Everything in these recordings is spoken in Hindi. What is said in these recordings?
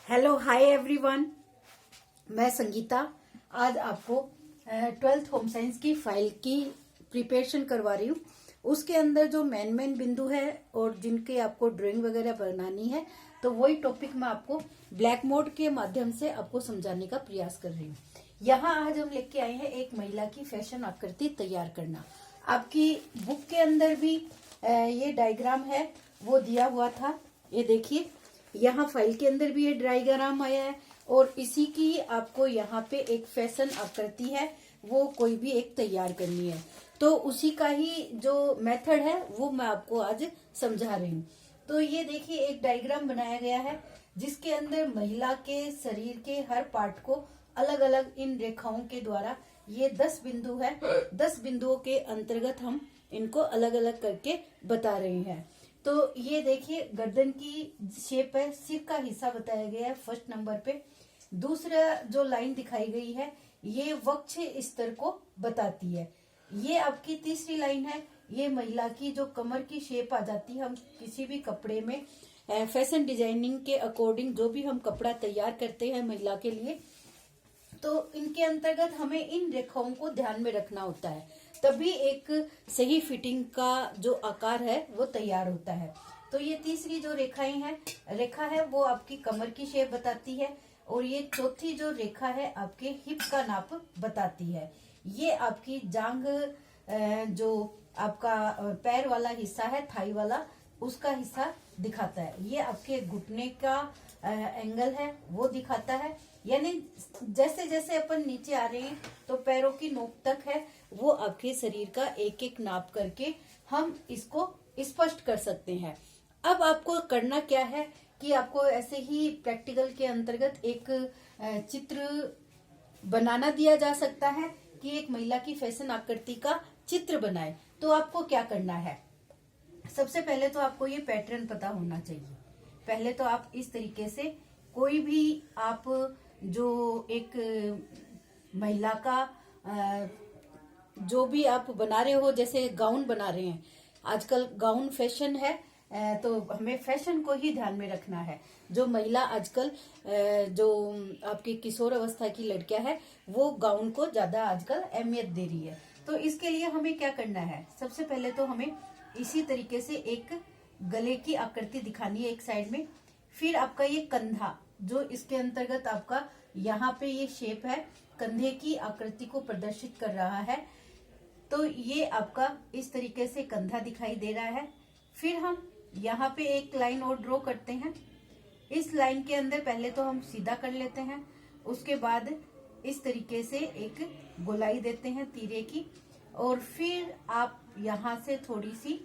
हेलो हाय एवरीवन, मैं संगीता आज आपको 12th होम साइंस की फाइल की प्रिपरेशन करवा रही हूँ। उसके अंदर जो मेन बिंदु है और जिनके आपको ड्राइंग वगैरह बनानी है, तो वही टॉपिक मैं आपको ब्लैक मोड के माध्यम से आपको समझाने का प्रयास कर रही हूँ। यहाँ आज हम लेके आए हैं एक महिला की फैशन आकृति तैयार करना। आपकी बुक के अंदर भी ये डायग्राम है वो दिया हुआ था। ये देखिए, यहाँ फाइल के अंदर भी ये डायग्राम आया है और इसी की आपको यहाँ पे एक फैशन आकृति है, वो कोई भी एक तैयार करनी है। तो उसी का ही जो मेथड है वो मैं आपको आज समझा रही हूँ। तो ये देखिए, एक डायग्राम बनाया गया है जिसके अंदर महिला के शरीर के हर पार्ट को अलग अलग इन रेखाओं के द्वारा, ये 10 बिंदु है, 10 बिंदुओं के अंतर्गत हम इनको अलग अलग करके बता रहे हैं। तो ये देखिए, गर्दन की शेप है, सिर का हिस्सा बताया गया है फर्स्ट नंबर पे। दूसरा जो लाइन दिखाई गई है ये वक्ष स्तर को बताती है। ये आपकी तीसरी लाइन है, ये महिला की जो कमर की शेप आ जाती है। हम किसी भी कपड़े में फैशन डिजाइनिंग के अकॉर्डिंग जो भी हम कपड़ा तैयार करते हैं महिला के लिए, तो इनके अंतर्गत हमें इन रेखाओं को ध्यान में रखना होता है, तभी एक सही फिटिंग का जो आकार है वो तैयार होता है। तो ये तीसरी जो रेखा है वो आपकी कमर की शेप बताती है और ये चौथी जो रेखा है आपके हिप का नाप बताती है। ये आपकी जांघ, जो आपका पैर वाला हिस्सा है, थाई वाला, उसका हिस्सा दिखाता है। ये आपके घुटने का एंगल है वो दिखाता है। यानी जैसे जैसे अपन नीचे आ रहे हैं तो पैरों की नोक तक है वो आपके शरीर का एक एक नाप करके हम इसको स्पष्ट कर सकते हैं। अब आपको करना क्या है कि आपको ऐसे ही प्रैक्टिकल के अंतर्गत एक चित्र बनाना दिया जा सकता है कि एक महिला की फैशन आकृति का चित्र बनाए। तो आपको क्या करना है, सबसे पहले तो आपको ये पैटर्न पता होना चाहिए। पहले तो आप इस तरीके से कोई भी आप जो एक महिला का जो भी आप बना रहे हो, जैसे गाउन बना रहे हैं, आजकल गाउन फैशन है, तो हमें फैशन को ही ध्यान में रखना है। जो महिला आजकल जो आपकी किशोर अवस्था की लड़कियां है वो गाउन को ज्यादा आजकल अहमियत दे रही है। तो इसके लिए हमें क्या करना है, सबसे पहले तो हमें इसी तरीके से एक गले की आकृति दिखानी है एक साइड में। फिर आपका ये कंधा, जो इसके अंतर्गत आपका यहाँ पे ये शेप है, कंधे की आकृति को प्रदर्शित कर रहा है। तो ये आपका इस तरीके से कंधा दिखाई दे रहा है। फिर हम यहाँ पे एक लाइन और ड्रॉ करते हैं। इस लाइन के अंदर पहले तो हम सीधा कर लेते हैं, उसके बाद इस तरीके से एक गोलाई देते हैं तीरे की, और फिर आप यहाँ से थोड़ी सी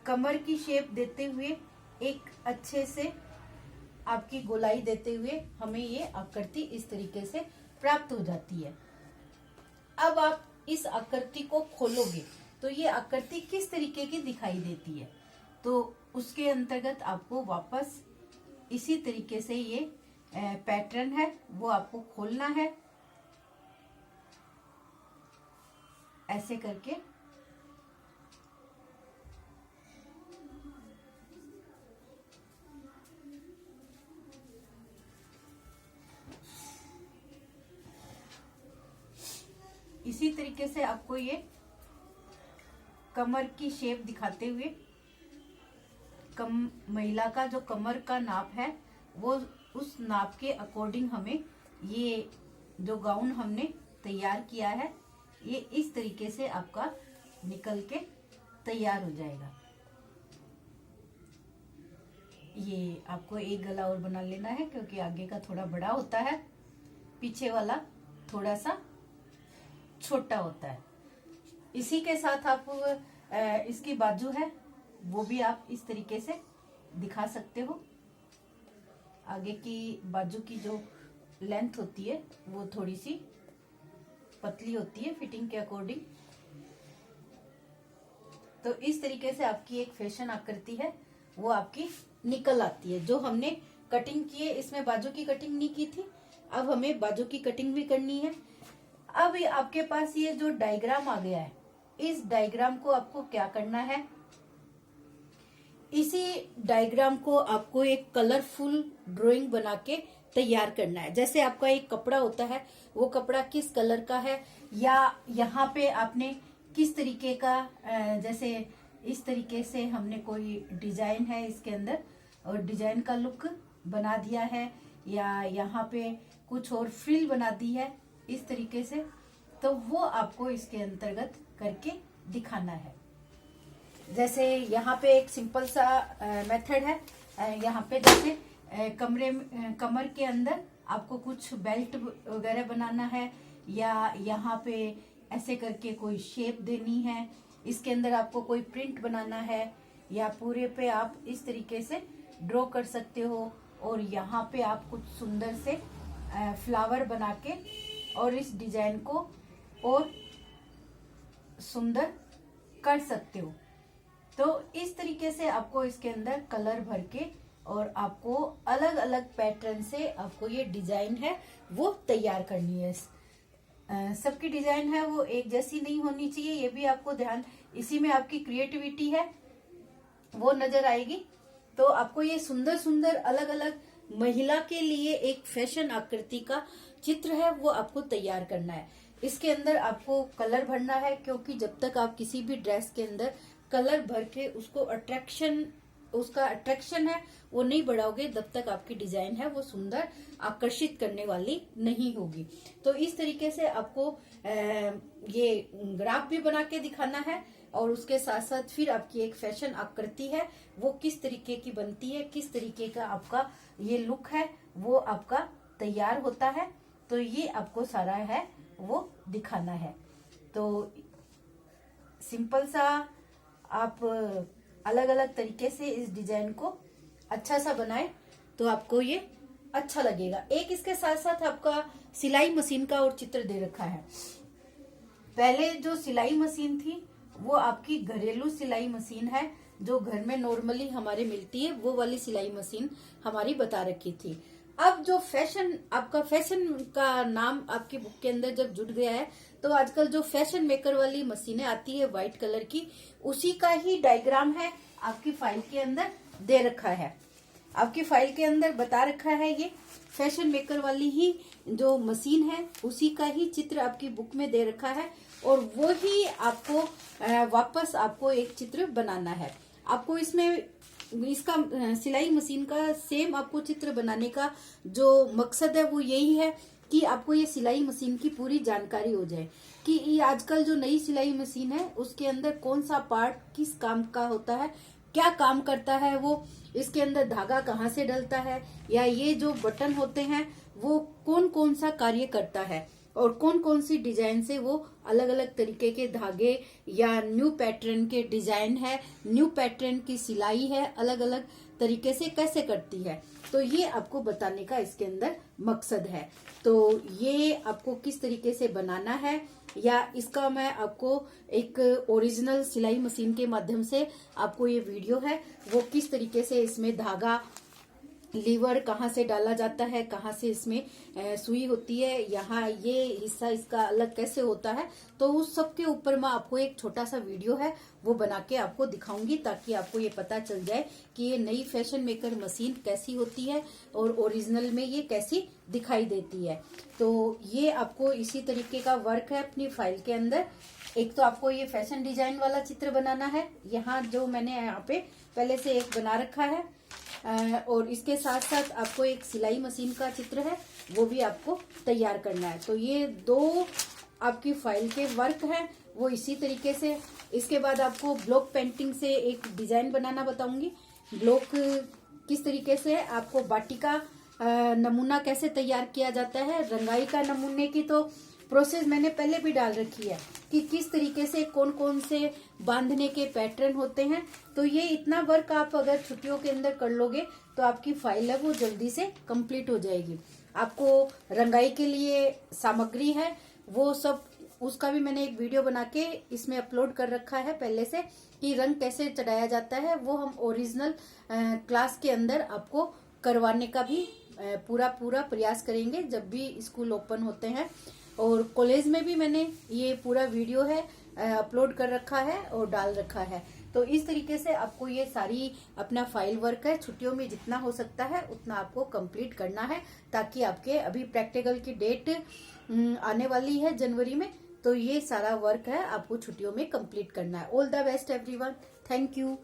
कमर की शेप देते हुए एक अच्छे से आपकी गोलाई देते हुए हमें ये आकृति इस तरीके से प्राप्त हो जाती है। अब आप इस आकृति को खोलोगे तो ये आकृति किस तरीके की दिखाई देती है, तो उसके अंतर्गत आपको वापस इसी तरीके से ये पैटर्न है वो आपको खोलना है, ऐसे करके। इसी तरीके से आपको ये कमर की शेप दिखाते हुए महिला का जो कमर का नाप है वो उस नाप के अकॉर्डिंग हमें ये जो गाउन हमने तैयार किया है ये इस तरीके से आपका निकल के तैयार हो जाएगा। ये आपको एक गला और बना लेना है क्योंकि आगे का थोड़ा बड़ा होता है, पीछे वाला थोड़ा सा छोटा होता है। इसी के साथ आप इसकी बाजू है वो भी आप इस तरीके से दिखा सकते हो। आगे की बाजू की जो लेंथ होती है वो थोड़ी सी पतली होती है फिटिंग के अकॉर्डिंग। तो इस तरीके से आपकी एक फैशन आकृति है वो आपकी निकल आती है। जो हमने कटिंग की है, इसमें बाजू की कटिंग नहीं की थी, अब हमें बाजू की कटिंग भी करनी है। अब आपके पास ये जो डायग्राम आ गया है, इस डायग्राम को आपको क्या करना है, इसी डायग्राम को आपको एक कलरफुल ड्राइंग बना के तैयार करना है। जैसे आपका एक कपड़ा होता है, वो कपड़ा किस कलर का है, या यहाँ पे आपने किस तरीके का, जैसे इस तरीके से हमने कोई डिजाइन है इसके अंदर और डिजाइन का लुक बना दिया है, या यहाँ पे कुछ और फ्रिल बना दी है इस तरीके से, तो वो आपको इसके अंतर्गत करके दिखाना है। जैसे यहाँ पे एक सिंपल सा मेथड है, यहाँ पे जैसे कमर के अंदर आपको कुछ बेल्ट वगैरह बनाना है, या यहाँ पे ऐसे करके कोई शेप देनी है, इसके अंदर आपको कोई प्रिंट बनाना है, या पूरे पे आप इस तरीके से ड्रॉ कर सकते हो, और यहाँ पे आप कुछ सुंदर से फ्लावर बना के और इस डिजाइन को और सुंदर कर सकते हो। तो इस तरीके से आपको इसके अंदर कलर भर के और आपको अलग अलग पैटर्न से आपको ये डिजाइन है वो तैयार करनी है। सबकी डिजाइन है वो एक जैसी नहीं होनी चाहिए, ये भी आपको ध्यान, इसी में आपकी क्रिएटिविटी है वो नजर आएगी। तो आपको ये सुंदर सुंदर अलग अलग महिला के लिए एक फैशन आकृति का चित्र है वो आपको तैयार करना है। इसके अंदर आपको कलर भरना है, क्योंकि जब तक आप किसी भी ड्रेस के अंदर कलर भर के उसका अट्रैक्शन है वो नहीं बढ़ाओगे, तब तक आपकी डिजाइन है वो सुंदर आकर्षित करने वाली नहीं होगी। तो इस तरीके से आपको ये ग्राफ भी बना के दिखाना है, और उसके साथ साथ फिर आपकी एक फैशन आकृति है वो किस तरीके की बनती है, किस तरीके का आपका ये लुक है वो आपका तैयार होता है। तो ये आपको सारा है वो दिखाना है। तो सिंपल सा आप अलग अलग तरीके से इस डिजाइन को अच्छा सा बनाए तो आपको ये अच्छा लगेगा। एक इसके साथ साथ आपका सिलाई मशीन का और चित्र दे रखा है। पहले जो सिलाई मशीन थी वो आपकी घरेलू सिलाई मशीन है, जो घर में नॉर्मली हमारे मिलती है, वो वाली सिलाई मशीन हमारी बता रखी थी। अब जो फैशन, आपका फैशन का नाम आपकी बुक के अंदर जब जुड़ गया है, तो आजकल जो फैशन मेकर वाली मशीनें आती है व्हाइट कलर की, उसी का ही डायग्राम है आपकी फाइल के अंदर दे रखा है। आपकी फाइल के अंदर बता रखा है ये फैशन मेकर वाली ही जो मशीन है उसी का ही चित्र आपकी बुक में दे रखा है, और वो ही आपको वापस आपको एक चित्र बनाना है। आपको इसमें इसका सिलाई मशीन का सेम आपको चित्र बनाने का जो मकसद है वो यही है कि आपको ये सिलाई मशीन की पूरी जानकारी हो जाए कि ये आजकल जो नई सिलाई मशीन है उसके अंदर कौन सा पार्ट किस काम का होता है, क्या काम करता है, वो इसके अंदर धागा कहाँ से डलता है, या ये जो बटन होते हैं वो कौन कौन सा कार्य करता है, और कौन कौन सी डिजाइन से वो अलग अलग तरीके के धागे या न्यू पैटर्न के डिजाइन है, न्यू पैटर्न की सिलाई है, अलग अलग तरीके से कैसे करती है। तो ये आपको बताने का इसके अंदर मकसद है। तो ये आपको किस तरीके से बनाना है, या इसका मैं आपको एक ओरिजिनल सिलाई मशीन के माध्यम से आपको ये वीडियो है वो किस तरीके से इसमें धागा, लीवर कहाँ से डाला जाता है, कहाँ से इसमें सुई होती है, यहाँ ये हिस्सा इसका अलग कैसे होता है, तो उस सब के ऊपर मैं आपको एक छोटा सा वीडियो है वो बना के आपको दिखाऊंगी, ताकि आपको ये पता चल जाए कि ये नई फैशन मेकर मशीन कैसी होती है और ओरिजिनल में ये कैसी दिखाई देती है। तो ये आपको इसी तरीके का वर्क है अपनी फाइल के अंदर। एक तो आपको ये फैशन डिजाइन वाला चित्र बनाना है, यहाँ जो मैंने यहाँ पे पहले से एक बना रखा है, और इसके साथ साथ आपको एक सिलाई मशीन का चित्र है वो भी आपको तैयार करना है। तो ये दो आपकी फाइल के वर्क हैं वो इसी तरीके से। इसके बाद आपको ब्लॉक पेंटिंग से एक डिजाइन बनाना बताऊंगी। ब्लॉक किस तरीके से आपको बाटी का नमूना कैसे तैयार किया जाता है, रंगाई का नमूने की तो प्रोसेस मैंने पहले भी डाल रखी है कि किस तरीके से कौन कौन से बांधने के पैटर्न होते हैं। तो ये इतना वर्क आप अगर छुट्टियों के अंदर कर लोगे तो आपकी फाइल है वो जल्दी से कंप्लीट हो जाएगी। आपको रंगाई के लिए सामग्री है वो सब, उसका भी मैंने एक वीडियो बना के इसमें अपलोड कर रखा है पहले से कि रंग कैसे चढ़ाया जाता है, वो हम ओरिजिनल क्लास के अंदर आपको करवाने का भी पूरा प्रयास करेंगे जब भी स्कूल ओपन होते हैं। और कॉलेज में भी मैंने ये पूरा वीडियो है अपलोड कर रखा है और डाल रखा है। तो इस तरीके से आपको ये सारी अपना फाइल वर्क है छुट्टियों में जितना हो सकता है उतना आपको कंप्लीट करना है, ताकि आपके अभी प्रैक्टिकल की डेट आने वाली है जनवरी में, तो ये सारा वर्क है आपको छुट्टियों में कंप्लीट करना है। All the best everyone, thank you.